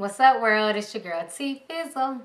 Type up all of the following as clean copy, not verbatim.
What's up, world? It's your girl T Fizzle.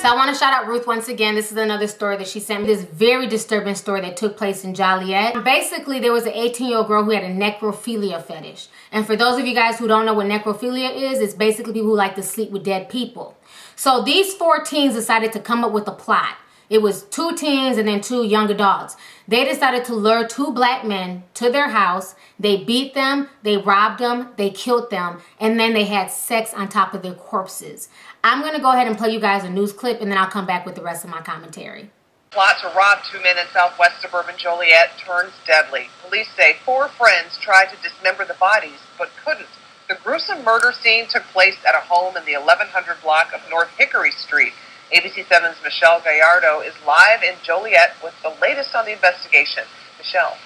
So I want to shout out Ruth once again. This is another story that she sent me. This very disturbing story that took place in Joliet. Basically, there was an 18-year-old girl who had a necrophilia fetish. And for those of you guys who don't know what necrophilia is, it's basically people who like to sleep with dead people. So these 4 teens decided to come up with a plot. It was 2 teens and then 2 young adults. They decided to lure 2 black men to their house. They beat them, they robbed them, they killed them, and then they had sex on top of their corpses. I'm going to go ahead and play you guys a news clip, and then I'll come back with the rest of my commentary. Plot to rob 2 men in southwest suburban Joliet turns deadly. Police say 4 friends tried to dismember the bodies, but couldn't. The gruesome murder scene took place at a home in the 1100 block of North Hickory Street. ABC7's Michelle Gallardo is live in Joliet with the latest on the investigation. Michelle.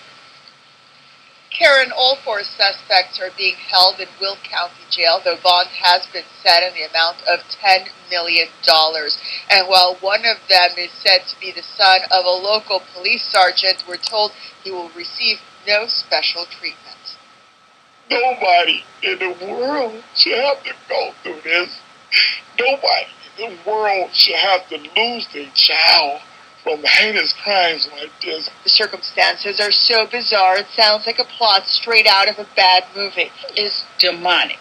Karen, all 4 suspects are being held in Will County Jail, though bond has been set in the amount of $10 million. And while one of them is said to be the son of a local police sergeant, we're told he will receive no special treatment. Nobody in the world should have to go through this. Nobody in the world should have to lose their child from heinous crimes like this. The circumstances are so bizarre, it sounds like a plot straight out of a bad movie. It's demonic.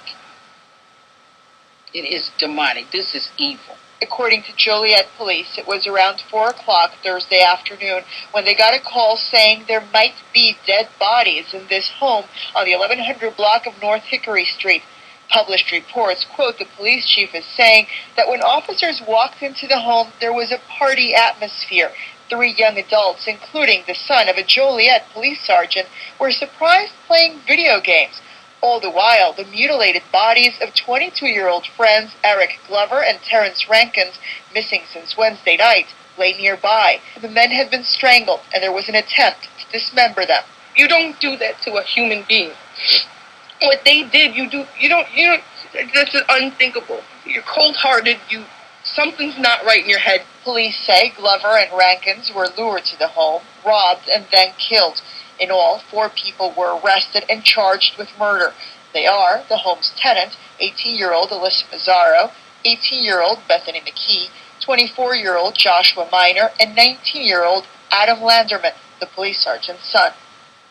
It is demonic. This is evil. According to Joliet police, it was around 4 o'clock Thursday afternoon when they got a call saying there might be dead bodies in this home on the 1100 block of North Hickory Street. Published reports quote the police chief as saying that when officers walked into the home, there was a party atmosphere. 3 young adults, including the son of a Joliet police sergeant, were surprised playing video games. All the while, the mutilated bodies of 22-year-old friends Eric Glover and Terrence Rankins, missing since Wednesday night, lay nearby. The men had been strangled, and there was an attempt to dismember them. You don't do that to a human being. What they did, you don't, this is unthinkable. You're cold-hearted, something's not right in your head. Police say Glover and Rankins were lured to the home, robbed, and then killed. In all, 4 people were arrested and charged with murder. They are the home's tenant, 18-year-old Alyssa Mazzaro, 18-year-old Bethany McKee, 24-year-old Joshua Minor, and 19-year-old Adam Landerman, the police sergeant's son.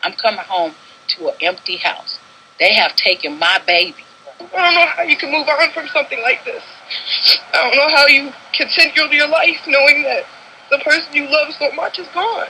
I'm coming home to an empty house. They have taken my baby. I don't know how you can move on from something like this. I don't know how you continue your life knowing that the person you love so much is gone.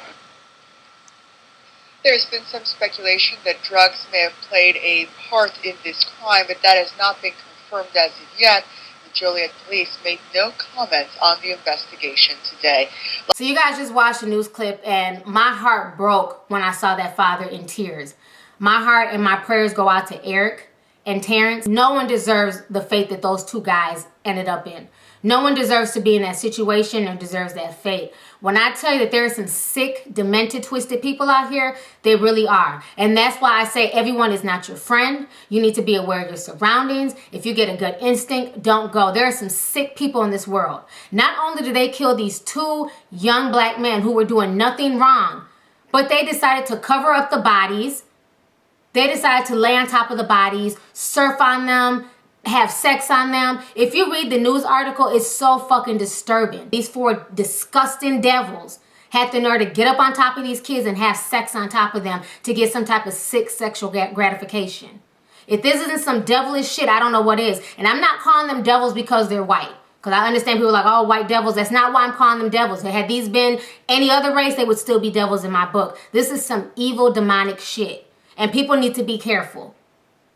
There's been some speculation that drugs may have played a part in this crime, but that has not been confirmed as of yet. The Joliet police made no comment on the investigation today. So you guys just watched the news clip, and my heart broke when I saw that father in tears. My heart and my prayers go out to Eric and Terrence. No one deserves the fate that those 2 guys ended up in. No one deserves to be in that situation or deserves that fate. When I tell you that there are some sick, demented, twisted people out here, they really are. And that's why I say everyone is not your friend. You need to be aware of your surroundings. If you get a gut instinct, don't go. There are some sick people in this world. Not only did they kill these 2 young black men who were doing nothing wrong, but they decided to cover up the bodies. They decided to lay on top of the bodies, surf on them, have sex on them. If you read the news article, it's so fucking disturbing. These 4 disgusting devils had the nerve to get up on top of these kids and have sex on top of them to get some type of sick sexual gratification. If this isn't some devilish shit, I don't know what is. And I'm not calling them devils because they're white. Because I understand people are like, oh, white devils. That's not why I'm calling them devils. Had these been any other race, they would still be devils in my book. This is some evil, demonic shit. And people need to be careful.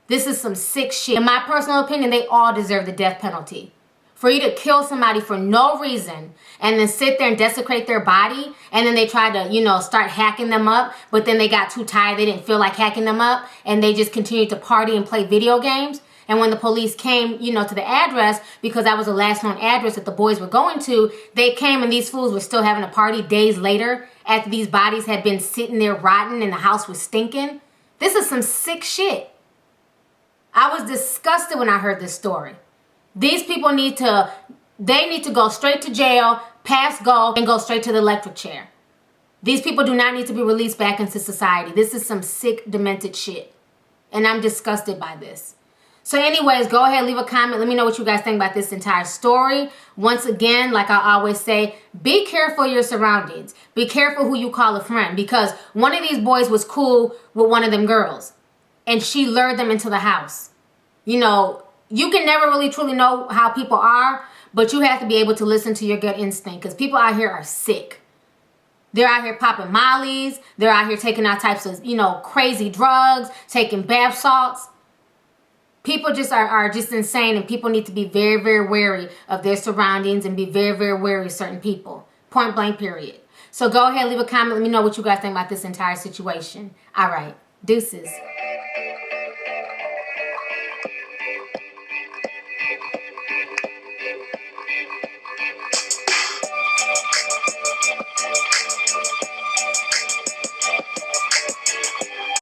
This is some sick shit. In my personal opinion, they all deserve the death penalty. For you to kill somebody for no reason and then sit there and desecrate their body, and then they try to, start hacking them up, but then they got too tired, they didn't feel like hacking them up, and they just continued to party and play video games. And when the police came, to the address, because that was the last known address that the boys were going to, they came and these fools were still having a party days later after these bodies had been sitting there rotten and the house was stinking. This is some sick shit. I was disgusted when I heard this story. These people need to go straight to jail, pass go, and go straight to the electric chair. These people do not need to be released back into society. This is some sick, demented shit. And I'm disgusted by this. So anyways, go ahead, leave a comment. Let me know what you guys think about this entire story. Once again, like I always say, be careful of your surroundings. Be careful who you call a friend, because one of these boys was cool with one of them girls and she lured them into the house. You know, you can never really truly know how people are, but you have to be able to listen to your gut instinct, because people out here are sick. They're out here popping mollies. They're out here taking all types of, crazy drugs, taking bath salts. People just are just insane, and people need to be very, very wary of their surroundings and be very, very wary of certain people. Point blank, period. So go ahead, leave a comment. Let me know what you guys think about this entire situation. All right. Deuces.